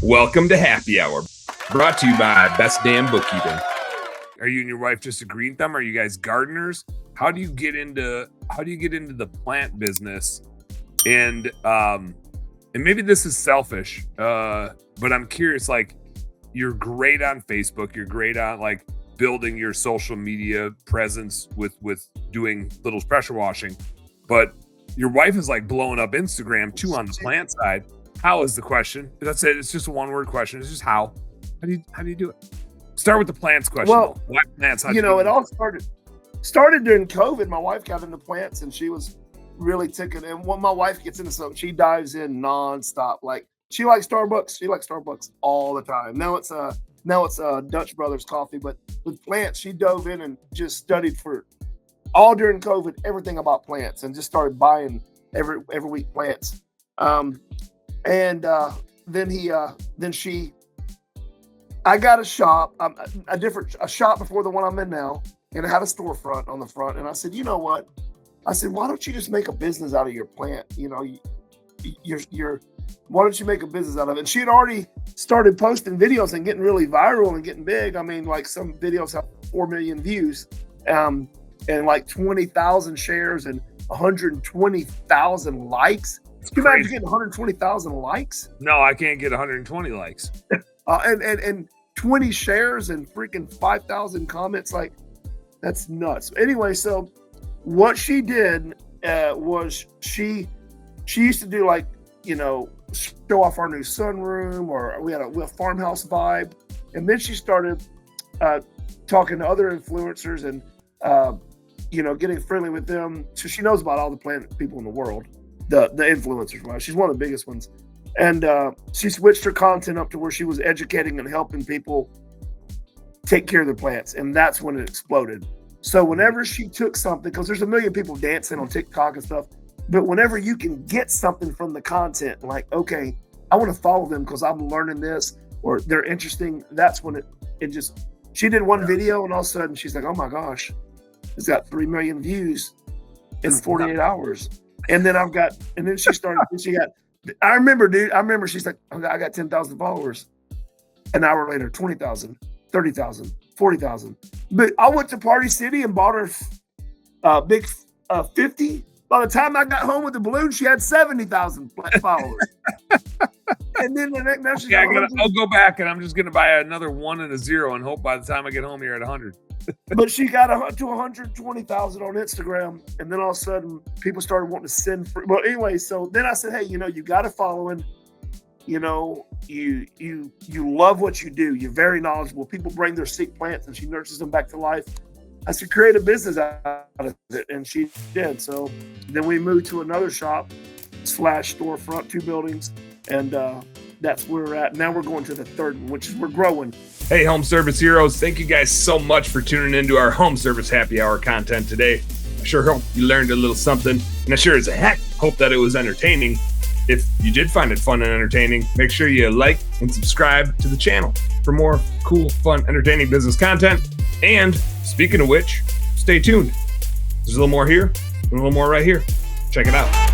Welcome to Happy Hour, brought to you by Best Damn Bookkeeping. Are you and your wife just a green thumb? Are you guys gardeners? How do you get into the plant business? And maybe this is selfish, but I'm curious. Like, you're great on Facebook. You're great on like building your social media presence with doing little pressure washing, but your wife is like blowing up Instagram too on the plant side. How is the question? That's it. It's just a one-word question. It's just how. How do you do it? Start with the plants question. Well, why plants? It all started during COVID. My wife got into plants, and she was really ticking. And when my wife gets into something, she dives in nonstop. Like, she likes Starbucks. She likes Starbucks all the time. Now it's Dutch Brothers coffee, but with plants, she dove in and just studied for all during COVID everything about plants, and just started buying every week plants. I got a shop, a shop before the one I'm in now, and it had a storefront on the front. And I said, you know what? I said, why don't you just make a business out of your plant? You know, why don't you make a business out of it? And she had already started posting videos and getting really viral and getting big. I mean, like, some videos have 4 million views, and like 20,000 shares and 120,000 likes. Can you imagine getting 120,000 likes? No, I can't get 120 likes. And 20 shares and freaking 5,000 comments. Like, that's nuts. Anyway, so what she did was she used to do, like, you know, show off our new sunroom, or we had a farmhouse vibe. And then she started talking to other influencers and, getting friendly with them. So she knows about all the plant people in the world, the influencers. Right? She's one of the biggest ones. And she switched her content up to where she was educating and helping people take care of their plants. And that's when it exploded. So whenever she took something, because there's a million people dancing on TikTok and stuff, but whenever you can get something from the content, like, okay, I want to follow them because I'm learning this, or they're interesting, that's when it just, she did one video and all of a sudden she's like, oh my gosh, it's got 3 million views in 48 hours. And then she started, I remember she's like, I got 10,000 followers. An hour later, 20,000, 30,000, 40,000. But I went to Party City and bought her big 50. By the time I got home with the balloon, she had 70,000 followers. And then now she's I'll go back and I'm just going to buy another 1 and a 0 and hope by the time I get home here at 100. But she got to 120,000 on Instagram, and then all of a sudden people started wanting to send for. Well, anyway, so then I said, hey, you got to follow him. You love what you do. You're very knowledgeable. People bring their sick plants, and she nurtures them back to life. I said, create a business out of it, and she did. So then we moved to another shop / storefront, 2 buildings, and that's where we're at. Now we're going to the third one, which is we're growing. Hey, home service heroes, thank you guys so much for tuning into our home service happy hour content today. I sure hope you learned a little something, and I sure as heck hope that it was entertaining. If you did find it fun and entertaining, make sure you like and subscribe to the channel for more cool, fun, entertaining business content. And speaking of which, stay tuned. There's a little more here and a little more right here. Check it out.